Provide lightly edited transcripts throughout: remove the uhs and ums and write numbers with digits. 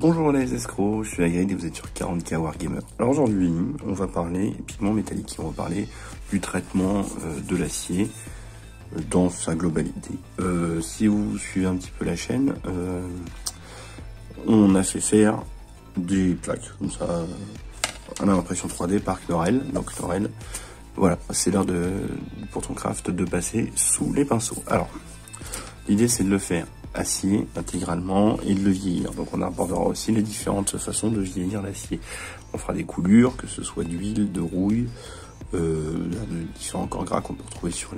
Bonjour les escrocs, je suis Agrid et vous êtes sur 40K Wargamer. Alors aujourd'hui, on va parler pigments métalliques, on va parler du traitement de l'acier dans sa globalité. Si vous suivez un petit peu la chaîne, on a fait faire des plaques comme ça à l'impression 3D par Knorel. Donc Knorel, voilà, c'est l'heure pour ton craft de passer sous les pinceaux. Alors, l'idée c'est de le faire acier intégralement et de le vieillir. Donc on abordera aussi les différentes façons de vieillir l'acier. On fera des coulures, que ce soit d'huile, de rouille, de différents corps gras qu'on peut retrouver sur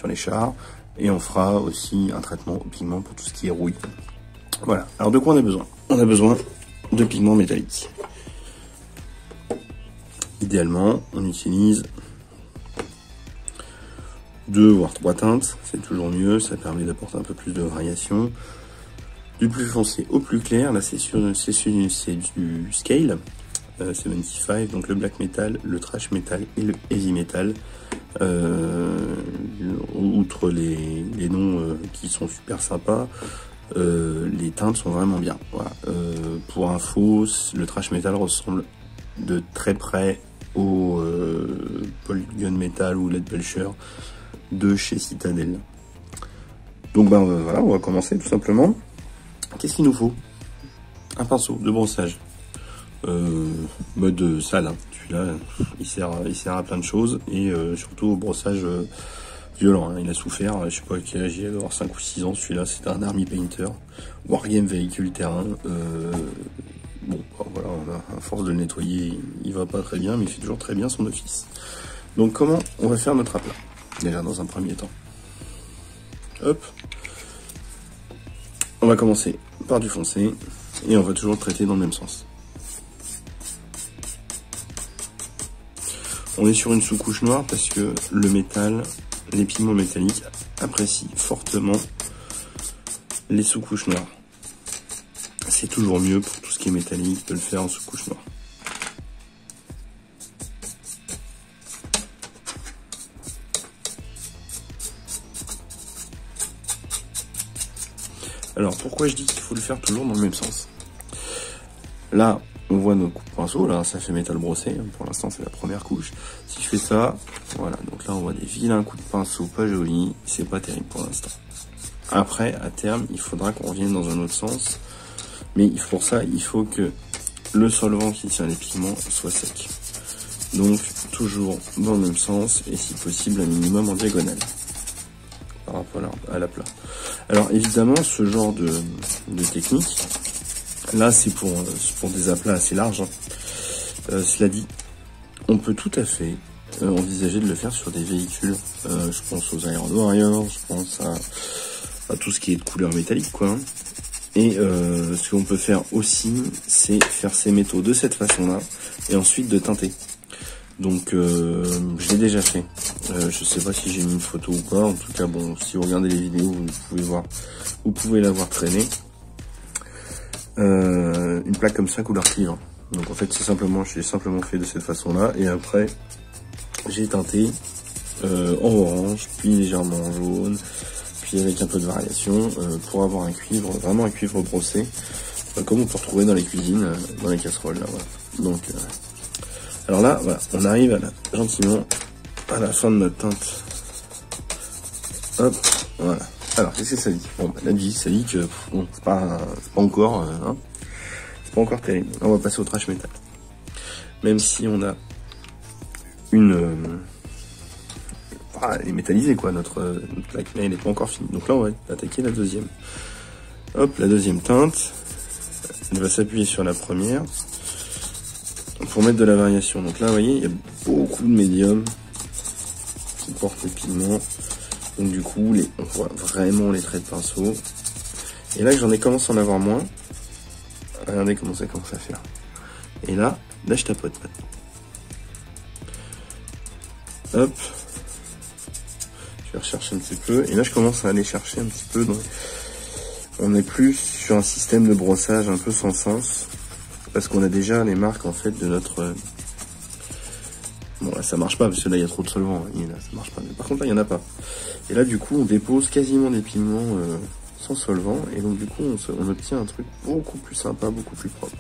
les chars. Et on fera aussi un traitement au pigment pour tout ce qui est rouille. Voilà. Alors de quoi on a besoin? On a besoin de pigments métalliques. Idéalement, on utilise 2 voire 3 teintes, c'est toujours mieux, ça permet d'apporter un peu plus de variation. Du plus foncé au plus clair, là c'est du scale 75, donc le black metal, le trash metal et le heavy metal. Outre les noms qui sont super sympas, les teintes sont vraiment bien. Voilà. Pour info, le trash metal ressemble de très près au Polygon Metal ou Lead Belcher de chez Citadel. Donc voilà, on va commencer tout simplement. Qu'est-ce qu'il nous faut? Un pinceau de brossage mode sale, hein. Celui-là il sert à plein de choses et surtout au brossage violent, hein. Il a souffert, je sais pas quel âge il a, d'avoir 5 ou 6 ans. Celui-là c'est un Army Painter Wargame véhicule terrain. Bon voilà, à force de le nettoyer il va pas très bien, mais il fait toujours très bien son office. Donc comment on va faire notre aplat? Déjà dans un premier temps, hop, on va commencer par du foncé et on va toujours le traiter dans le même sens. On est sur une sous-couche noire parce que le métal, les pigments métalliques apprécient fortement les sous-couches noires. C'est toujours mieux pour tout ce qui est métallique de le faire en sous-couche noire. Alors, pourquoi je dis qu'il faut le faire toujours dans le même sens? Là, on voit nos coups de pinceau, là, ça fait métal brossé. Pour l'instant, c'est la première couche. Si je fais ça, voilà. Donc là, on voit des vilains coups de pinceau pas jolis. C'est pas terrible pour l'instant. Après, à terme, il faudra qu'on revienne dans un autre sens. Mais pour ça, il faut que le solvant qui tient les pigments soit sec. Donc, toujours dans le même sens et si possible, un minimum en diagonale par rapport à l'aplat. Alors évidemment, ce genre de technique, là c'est pour des aplats assez larges, hein. Cela dit, on peut tout à fait envisager de le faire sur des véhicules. Je pense aux Iron Warriors, je pense à tout ce qui est de couleur métallique, quoi, hein. Et ce qu'on peut faire aussi, c'est faire ces métaux de cette façon-là et ensuite de teinter. Donc je l'ai déjà fait. Je sais pas si j'ai mis une photo ou pas. En tout cas, bon, si vous regardez les vidéos, vous pouvez la voir traîner. Une plaque comme ça, couleur cuivre. Donc en fait, j'ai simplement fait de cette façon-là. Et après, j'ai teinté en orange, puis légèrement en jaune, puis avec un peu de variation pour avoir un cuivre, vraiment un cuivre brossé, comme on peut retrouver dans les cuisines, dans les casseroles. Là, voilà. Donc alors là, voilà, on arrive gentiment à la fin de notre teinte. Hop, voilà. Alors, qu'est-ce que ça dit? Bon, là, ça dit que bon, c'est pas encore, hein, c'est pas encore terrible. Là, on va passer au trash metal. Même si on a elle est métallisée, quoi. Notre plaque, mais elle n'est pas encore finie. Donc là, on va attaquer la deuxième. Hop, la deuxième teinte. Elle va s'appuyer sur la première pour mettre de la variation. Donc là, vous voyez, il y a beaucoup de médiums qui portent les pigments. Donc du coup, on voit vraiment les traits de pinceau. Et là que j'en ai commencé à en avoir moins, regardez comment ça commence à faire. Et là je tapote maintenant. Hop. Je vais rechercher un petit peu. Et là, je commence à aller chercher un petit peu. On est plus sur un système de brossage un peu sans sens. Parce qu'on a déjà les marques en fait de notre... Bon là ça marche pas parce que là il y a trop de solvant, hein. Là, ça marche pas. Mais par contre là il n'y en a pas. Et là du coup on dépose quasiment des pigments sans solvant, et donc du coup on obtient un truc beaucoup plus sympa, beaucoup plus propre.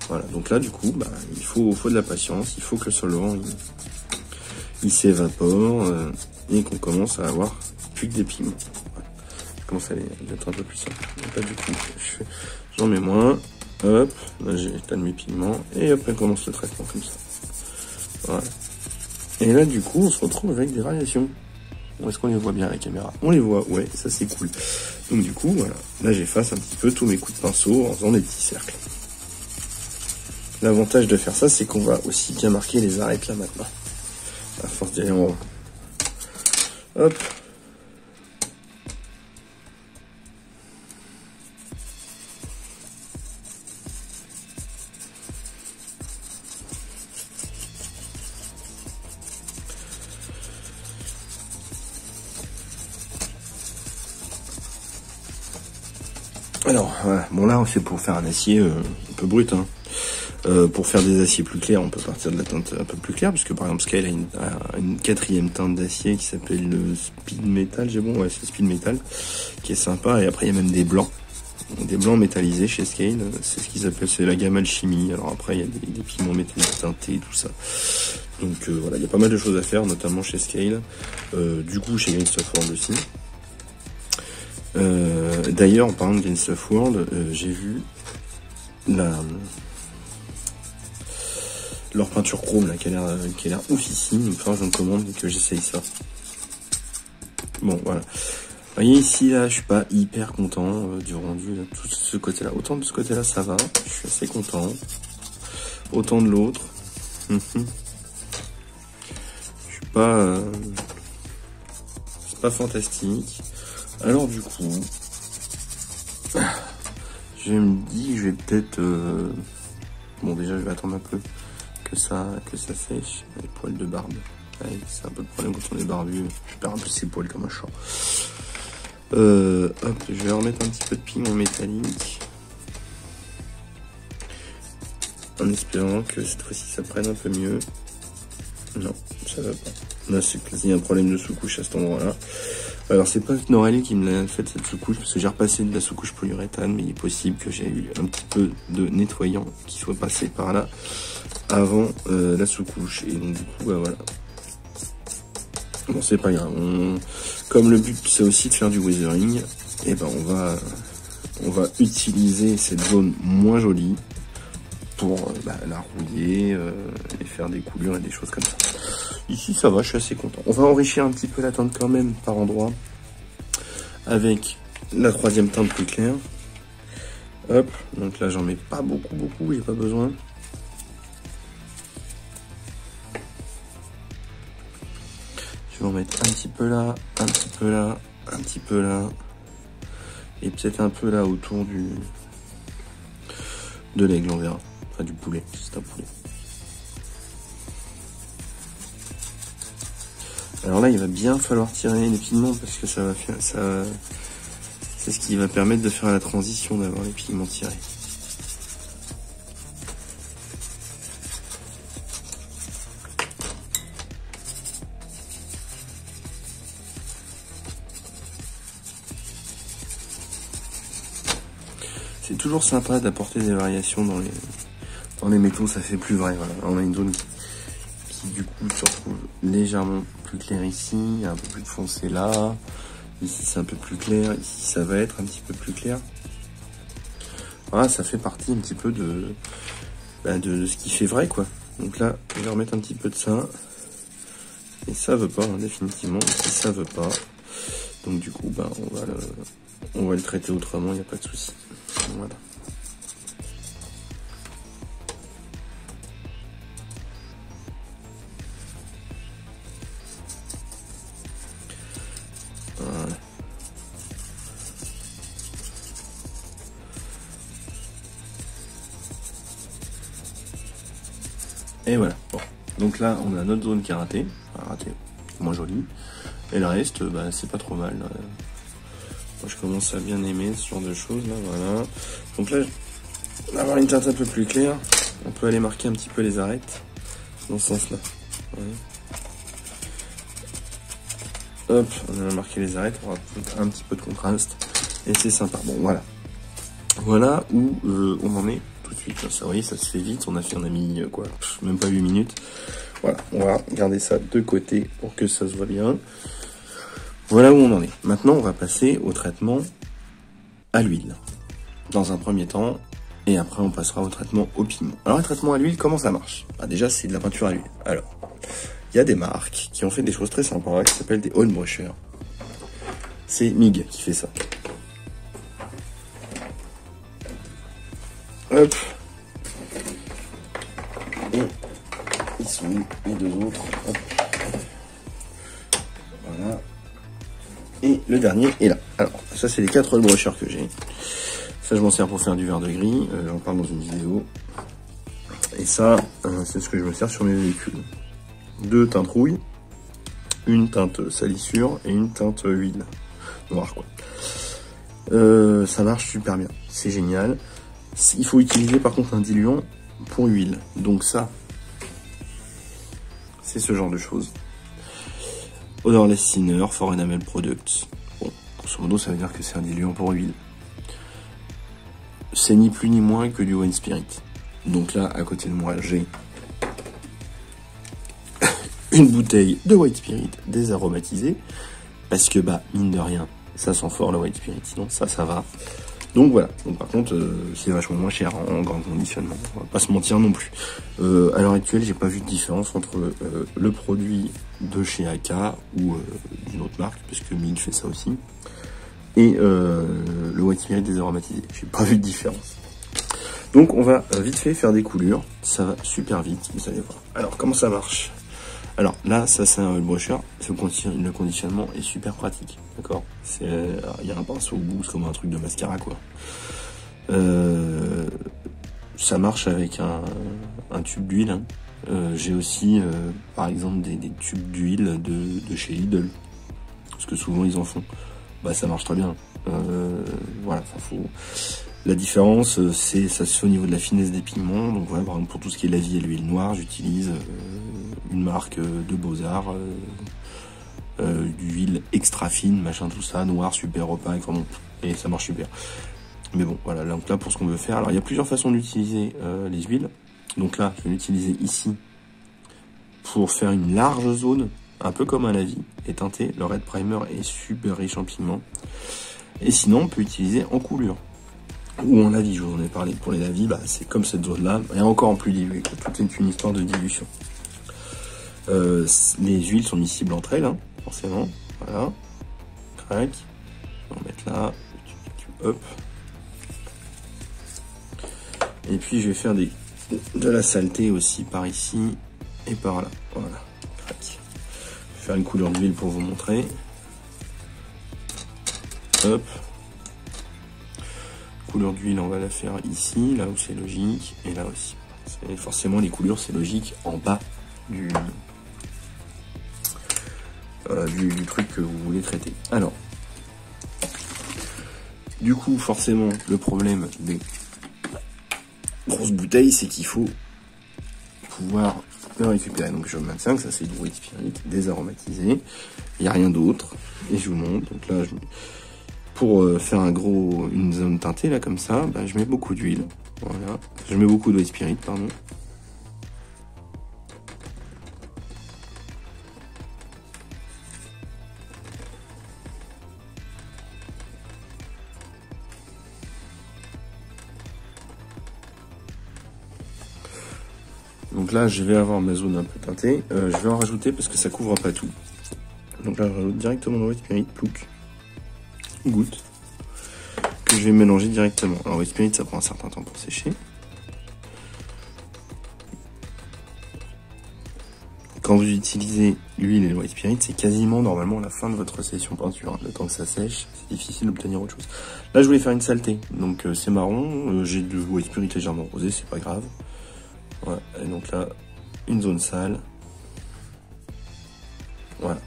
Voilà, donc là du coup bah, il faut de la patience, il faut que le solvant il s'évapore et qu'on commence à avoir plus que des pigments. Voilà. Je commence à être un peu plus simple. Donc là du coup j'en mets moins, hop, là j'ai mes pigments, et hop on commence le traitement comme ça. Voilà. Et là du coup on se retrouve avec des variations. Est-ce qu'on les voit bien à la caméra? On les voit, ouais, ça c'est cool. Donc du coup, voilà, là j'efface un petit peu tous mes coups de pinceau en faisant des petits cercles. L'avantage de faire ça, c'est qu'on va aussi bien marquer les arêtes là maintenant. À force d'aller en haut. Hop. Alors, voilà. Bon là, c'est pour faire un acier un peu brut. Hein. Pour faire des aciers plus clairs, on peut partir de la teinte un peu plus claire, puisque par exemple Scale a une quatrième teinte d'acier qui s'appelle le Speed Metal. J'ai bon, ouais, c'est Speed Metal, qui est sympa. Et après, il y a même des blancs métallisés chez Scale. C'est ce qu'ils appellent, c'est la gamme Alchimie. Alors après, il y a des pigments métallisés teintés, tout ça. Donc voilà, il y a pas mal de choses à faire, notamment chez Scale. Du coup, chez Games of World aussi. D'ailleurs, en parlant de Games of World, j'ai vu leur peinture chrome là, qui a l'air oufissime. Enfin, j'en commande et que j'essaye ça. Bon, voilà. Vous voyez ici, là, je suis pas hyper content du rendu, là, tout ce côté-là. Autant de ce côté-là, ça va. Je suis assez content. Autant de l'autre. Je suis pas... c'est pas fantastique. Alors du coup, je me dis que je vais peut-être... bon, déjà, je vais attendre un peu que ça sèche. Les poils de barbe. Ouais, c'est un peu le problème quand on est barbu. Je perds un peu ses poils comme un chat. Hop, je vais remettre un petit peu de pigment métallique. En espérant que cette fois-ci ça prenne un peu mieux. Non, ça va pas. Là, il y a un problème de sous-couche à cet endroit-là. Alors, c'est pas Norelli qui me l'a fait cette sous-couche, parce que j'ai repassé de la sous-couche polyuréthane, mais il est possible que j'ai eu un petit peu de nettoyant qui soit passé par là avant la sous-couche. Et donc, du coup, bah voilà. Bon, c'est pas grave. Comme le but, c'est aussi de faire du weathering, et ben on va utiliser cette zone moins jolie pour la rouiller et faire des coulures et des choses comme ça. Ici ça va, je suis assez content. On va enrichir un petit peu la teinte quand même par endroit avec la troisième teinte plus claire. Hop, donc là j'en mets pas beaucoup, j'ai pas besoin. Je vais en mettre un petit peu là, un petit peu là, un petit peu là. Et peut-être un peu là autour de l'aigle, on verra. Enfin du poulet, c'est un poulet. Alors là, il va bien falloir tirer les pigments parce que ça va faire ça. C'est ce qui va permettre de faire la transition, d'avoir les pigments tirés. C'est toujours sympa d'apporter des variations dans les métaux, ça fait plus vrai. Voilà. On a une zone qui du coup se retrouve légèrement plus claire ici, il y a un peu plus de foncé là, ici c'est un peu plus clair, ici ça va être un petit peu plus clair. Voilà, ça fait partie un petit peu de ce qui fait vrai quoi. Donc là, je vais remettre un petit peu de ça, et ça veut pas, hein, définitivement, si ça veut pas, donc du coup, on va le traiter autrement, il n'y a pas de souci. Voilà. Voilà. Et voilà. Bon. Donc là, on a notre zone qui est ratée. Enfin, ratée, moins jolie. Et le reste, c'est pas trop mal. Moi, je commence à bien aimer ce genre de choses. Là, voilà. Donc là, on va avoir une teinte un peu plus claire. On peut aller marquer un petit peu les arêtes dans ce sens-là. Ouais. Hop, on a marqué les arêtes. On va mettre un petit peu de contraste. Et c'est sympa. Bon, voilà. Voilà où on en est tout de suite. Ça, vous voyez, ça se fait vite. On a mis, quoi, même pas 8 minutes. Voilà, on va garder ça de côté pour que ça se voit bien. Voilà où on en est. Maintenant, on va passer au traitement à l'huile. Dans un premier temps, et après on passera au traitement au pigment. Alors, le traitement à l'huile, comment ça marche? Déjà, c'est de la peinture à l'huile. Alors, il y a des marques qui ont fait des choses très sympas, qui s'appellent des on brushers. C'est MIG qui fait ça. Hop. Et ils sont où les deux autres? Hop. Voilà. Et le dernier est là. Alors, ça c'est les 4 on brushers que j'ai. Ça, je m'en sers pour faire du verre de gris. J'en parle dans une vidéo. Et ça, c'est ce que je me sers sur mes véhicules. 2 teintes rouille, une teinte salissure et une teinte huile. Noire, quoi. Ça marche super bien. C'est génial. Il faut utiliser par contre un diluant pour huile. Donc ça, c'est ce genre de choses. Odorless Thinner for Enamel Products. Bon, grosso modo, ça veut dire que c'est un diluant pour huile. C'est ni plus ni moins que du White Spirit. Donc là, à côté de moi, j'ai une bouteille de White Spirit désaromatisée. Parce que, bah, mine de rien, ça sent fort le White Spirit. Sinon, ça va. Donc voilà. Donc par contre, c'est vachement moins cher en grand conditionnement. On va pas se mentir non plus. À l'heure actuelle, j'ai pas vu de différence entre le produit de chez AK ou d'une autre marque, puisque MIG fait ça aussi, et le White Spirit désaromatisé. J'ai pas vu de différence. Donc on va vite fait faire des coulures. Ça va super vite, vous allez voir. Alors comment ça marche? Alors là, ça c'est un brusher. Le conditionnement est super pratique, d'accord? Il y a un pinceau au bout, c'est comme un truc de mascara, quoi. Ça marche avec un tube d'huile. Hein. J'ai aussi, par exemple, des tubes d'huile de chez Lidl, parce que souvent ils en font. Bah ça marche très bien. Voilà, La différence, ça se fait au niveau de la finesse des pigments. Donc voilà, par exemple, pour tout ce qui est la vie et l'huile noire, j'utilise une marque de Beaux-Arts, d'huile extra fine, machin, tout ça, noir, super opaque, vraiment, et ça marche super. Mais bon, voilà, donc là, pour ce qu'on veut faire, alors il y a plusieurs façons d'utiliser les huiles. Donc là, je vais l'utiliser ici pour faire une large zone, un peu comme un lavis, et teinter. Le Red Primer est super riche en pigments. Et sinon, on peut utiliser en coulure. Ou en lavis, je vous en ai parlé. Pour les lavis, bah, c'est comme cette zone-là, et encore en plus dilué. Tout est une histoire de dilution. Les huiles sont miscibles entre elles, hein, forcément. Voilà. Crac. On va mettre là. Hop. Et puis, je vais faire de la saleté aussi par ici et par là. Voilà. Crac. Je vais faire une couleur d'huile pour vous montrer. Hop. Couleur d'huile, on va la faire ici, là où c'est logique, et là aussi. Forcément, les coulures, c'est logique en bas du truc que vous voulez traiter. Alors, du coup, forcément, le problème des grosses bouteilles, c'est qu'il faut pouvoir le récupérer. Donc, je maintiens que ça, c'est du White Spirit désaromatisé. Il n'y a rien d'autre. Et je vous montre. Donc là, pour faire une zone teintée, là, comme ça, bah, je mets beaucoup d'huile. Voilà. Je mets beaucoup de White Spirit, pardon. Donc là, je vais avoir ma zone un peu teintée. Je vais en rajouter parce que ça couvre pas tout. Donc là, je rajoute directement le White Spirit, plouc, goutte, que je vais mélanger directement. Alors, White Spirit, ça prend un certain temps pour sécher. Quand vous utilisez l'huile et le White Spirit, c'est quasiment normalement la fin de votre session peinture. Le temps que ça sèche, c'est difficile d'obtenir autre chose. Là, je voulais faire une saleté. Donc, c'est marron. J'ai du White Spirit légèrement rosé, c'est pas grave. Voilà. Et donc là, une zone sale. Voilà.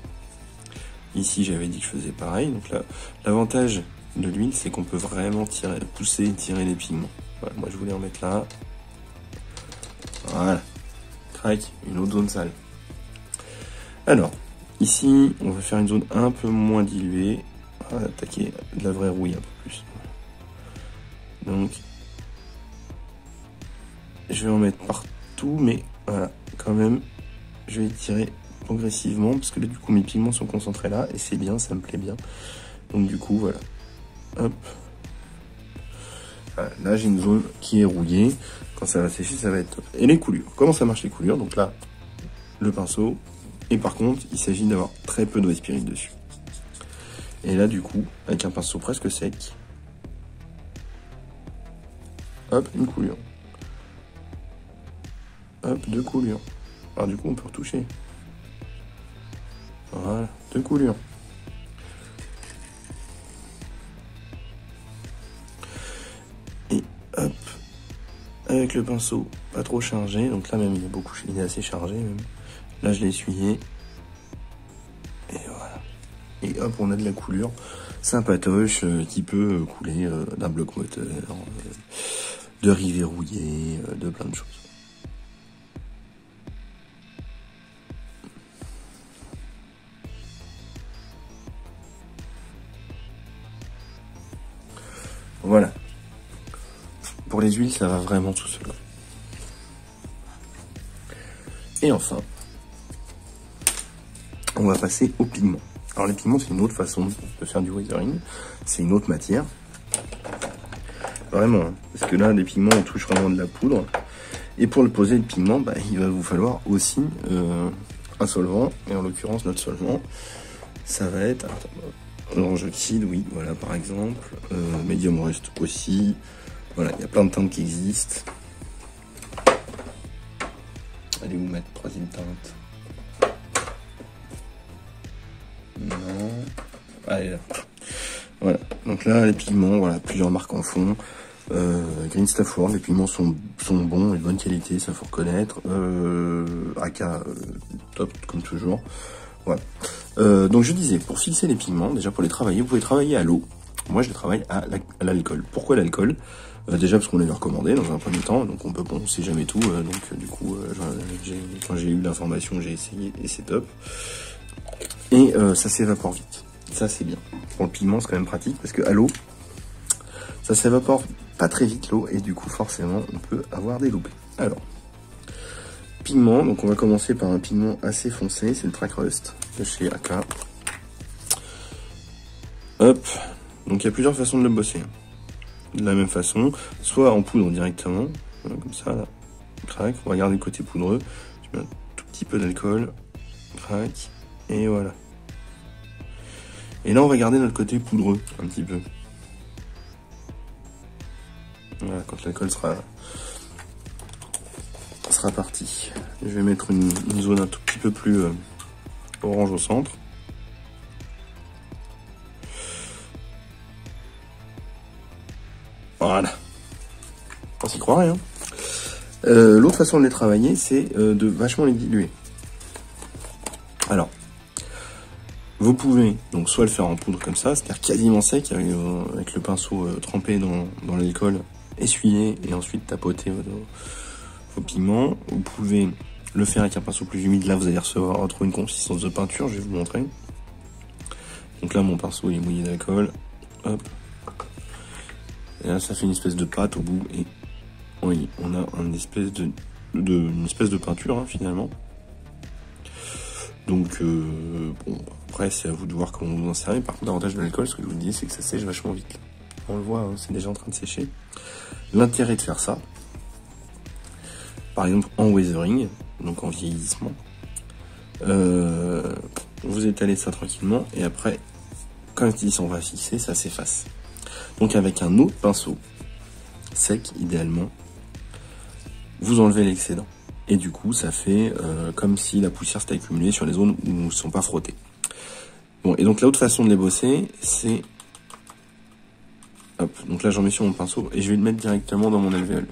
Ici, j'avais dit que je faisais pareil. Donc là, l'avantage de l'huile, c'est qu'on peut vraiment pousser et tirer les pigments. Voilà. Moi, je voulais en mettre là. Voilà. Crac, une autre zone sale. Alors, ici, on va faire une zone un peu moins diluée. attaquer de la vraie rouille un peu plus. Donc, je vais en mettre partout, mais voilà, quand même, je vais tirer progressivement, parce que là, du coup, mes pigments sont concentrés là, et c'est bien, ça me plaît bien. Donc, du coup, voilà. Hop. Voilà, là, j'ai une zone qui est rouillée. Quand ça va sécher, ça va être top. Et les coulures. Comment ça marche les coulures? Donc là, le pinceau. Et par contre, il s'agit d'avoir très peu d'eau et spirit dessus. Et là, du coup, avec un pinceau presque sec, hop, une coulure. Hop, deux coulures. Alors du coup, on peut retoucher. Voilà, deux coulures. Et hop, avec le pinceau, pas trop chargé. Donc là, même, il est assez chargé, même. Là, je l'ai essuyé. Et voilà. Et hop, on a de la coulure sympatoche qui peut couler d'un bloc moteur, de riz verrouillé, de plein de choses. Voilà. Pour les huiles, ça va vraiment tout seul. Et enfin, on va passer aux pigments. Alors les pigments, c'est une autre façon de faire du weathering. C'est une autre matière. Vraiment, hein, parce que là, les pigments, on touche vraiment de la poudre. Et pour le poser, le pigment, bah, il va vous falloir aussi un solvant. Et en l'occurrence, notre solvant, ça va être orange oxyde, oui, voilà, par exemple. Medium rust aussi. Voilà, il y a plein de teintes qui existent. Allez, vous mettre troisième teinte. Non. Allez, là. Voilà. Donc là, les pigments, voilà, plusieurs marques en font. Green Stafford, les pigments sont bons et de bonne qualité, ça faut reconnaître. AK, top, comme toujours. Voilà. Donc je disais, pour fixer les pigments, déjà pour les travailler, vous pouvez travailler à l'eau. Moi, je les travaille à l'alcool. Pourquoi l'alcool? Déjà parce qu'on l'avait recommandé dans un premier temps, donc on peut, bon, on sait jamais tout, donc du coup, quand j'ai eu l'information, j'ai essayé et c'est top. Et ça s'évapore vite. Ça c'est bien. Pour le pigment, c'est quand même pratique parce que à l'eau, ça s'évapore pas très vite l'eau et du coup forcément on peut avoir des loupés. Alors, pigment, donc on va commencer par un pigment assez foncé, c'est le Track Rust de chez AK. Hop, donc il y a plusieurs façons de le bosser. De la même façon, soit en poudre directement, comme ça, là, crac, on va garder le côté poudreux, je mets un tout petit peu d'alcool, crac, et voilà. Et là on va garder notre côté poudreux, un petit peu. Voilà, quand l'alcool sera parti. Je vais mettre une zone un tout petit peu plus orange au centre. Voilà. On s'y croirait, hein. L'autre façon de les travailler, c'est de vachement les diluer. Alors, vous pouvez donc soit le faire en poudre comme ça, c'est-à-dire quasiment sec, avec le pinceau trempé dans l'alcool, essuyer et ensuite tapoter vos pigments. Vous pouvez le faire avec un pinceau plus humide, là vous allez retrouver une consistance de peinture, je vais vous montrer. Donc là mon pinceau il est mouillé d'alcool, hop. Et là ça fait une espèce de pâte au bout et oui, on a une espèce de peinture hein, finalement. Donc bon, après c'est à vous de voir comment vous en servez. Par contre l'avantage de l'alcool, ce que je vous dis, c'est que ça sèche vachement vite. On le voit, hein, c'est déjà en train de sécher. L'intérêt de faire ça, par exemple en weathering, donc en vieillissement, vous étalez ça tranquillement et après, quand ils sont va fixer, ça s'efface. Donc avec un autre pinceau sec, idéalement, vous enlevez l'excédent. Et du coup, ça fait comme si la poussière s'était accumulée sur les zones où ils ne sont pas frottés. Bon, et donc l'autre façon de les bosser, c'est... Hop, donc là j'en mets sur mon pinceau et je vais le mettre directement dans mon alvéole.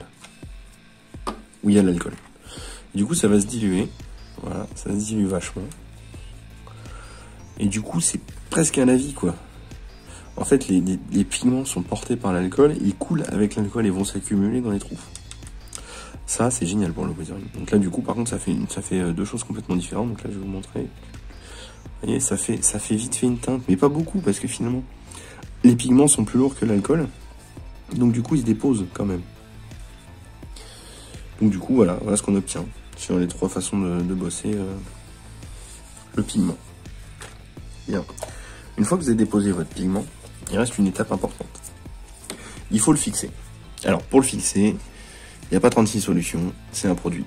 Où il y a l'alcool. Du coup, ça va se diluer. Voilà, ça se dilue vachement. Et du coup, c'est presque un avis, quoi. En fait, les pigments sont portés par l'alcool, ils coulent avec l'alcool et vont s'accumuler dans les trous. Ça, c'est génial pour le weathering. Donc là, du coup, par contre, ça fait deux choses complètement différentes. Donc là, je vais vous montrer. Vous voyez, ça fait vite fait une teinte, mais pas beaucoup, parce que finalement, les pigments sont plus lourds que l'alcool, donc du coup ils se déposent quand même. Donc du coup voilà ce qu'on obtient sur les 3 façons de bosser le pigment. Bien. Une fois que vous avez déposé votre pigment, il reste une étape importante. Il faut le fixer. Alors pour le fixer, il n'y a pas 36 solutions, c'est un produit.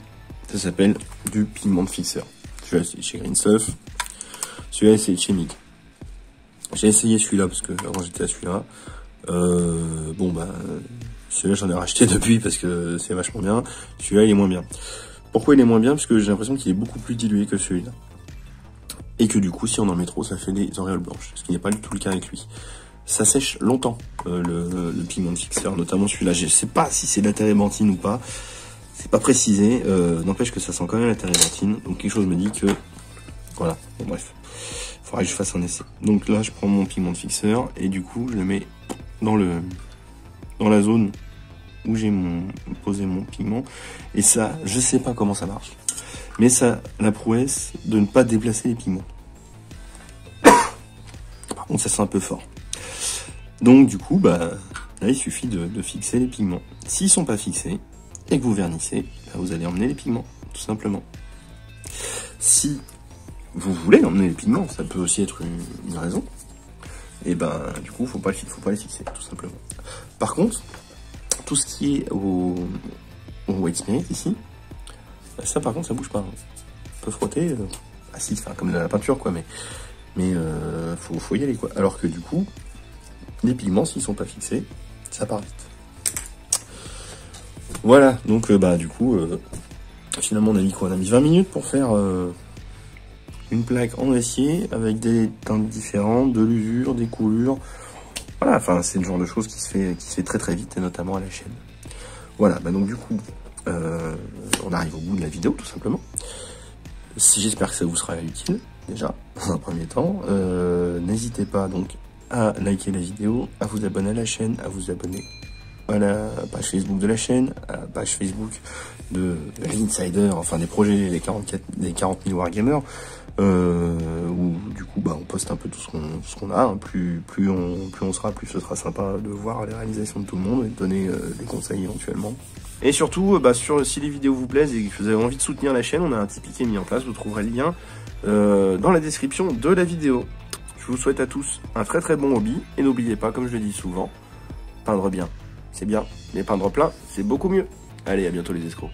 Ça s'appelle du pigment de fixeur. Celui-là c'est chez Green Stuff, celui-là c'est chez Mig. J'ai essayé celui-là parce que avant j'étais à celui-là. Celui-là j'en ai racheté depuis parce que c'est vachement bien. Celui-là il est moins bien. Pourquoi il est moins bien? Parce que j'ai l'impression qu'il est beaucoup plus dilué que celui-là. Et que du coup si on en met trop ça fait des auréoles blanches. Ce qui n'est pas du tout le cas avec lui. Ça sèche longtemps le pigment de fixeur, notamment celui-là. Je sais pas si c'est de la térébenthine ou pas. C'est pas précisé. N'empêche que ça sent quand même la térébenthine. Donc quelque chose me dit que... Voilà, bon bref. Faudrait que je fasse un essai. Donc là, je prends mon pigment de fixeur et du coup, je le mets dans la zone où j'ai posé mon pigment. Et ça, je sais pas comment ça marche. Mais ça, la prouesse de ne pas déplacer les pigments. Par contre, ça sent un peu fort. Donc du coup, là, il suffit de fixer les pigments. S'ils sont pas fixés et que vous vernissez, vous allez emmener les pigments, tout simplement. Si vous voulez emmener les pigments, ça peut aussi être une raison. Et du coup, faut pas les fixer, tout simplement. Par contre, tout ce qui est au white spirit ici, ça par contre, ça bouge pas. On peut frotter, comme de la peinture, quoi, mais faut y aller, quoi. Alors que du coup, les pigments, s'ils sont pas fixés, ça part vite. Voilà, donc du coup, finalement, on a mis quoi? On a mis 20 minutes pour faire une plaque en acier avec des teintes différentes, de l'usure, des coulures. Voilà, enfin, c'est le genre de choses qui se fait très très vite, et notamment à la chaîne. Voilà, donc du coup, on arrive au bout de la vidéo, tout simplement. J'espère que ça vous sera utile, déjà, dans un premier temps. N'hésitez pas, donc, à liker la vidéo, à vous abonner à la chaîne, à vous abonner à la page Facebook de la chaîne, à la page Facebook de l'Insider, enfin des projets, les 40 000 Wargamers, où du coup on poste un peu tout ce qu'on a, hein. Plus on sera, plus ce sera sympa de voir les réalisations de tout le monde et de donner des conseils éventuellement. Et surtout, si les vidéos vous plaisent et que vous avez envie de soutenir la chaîne, on a un Tipeee qui est mis en place, vous trouverez le lien dans la description de la vidéo. Je vous souhaite à tous un très très bon hobby, et n'oubliez pas, comme je le dis souvent, peindre bien, c'est bien, mais peindre plein, c'est beaucoup mieux. Allez, à bientôt les escrocs.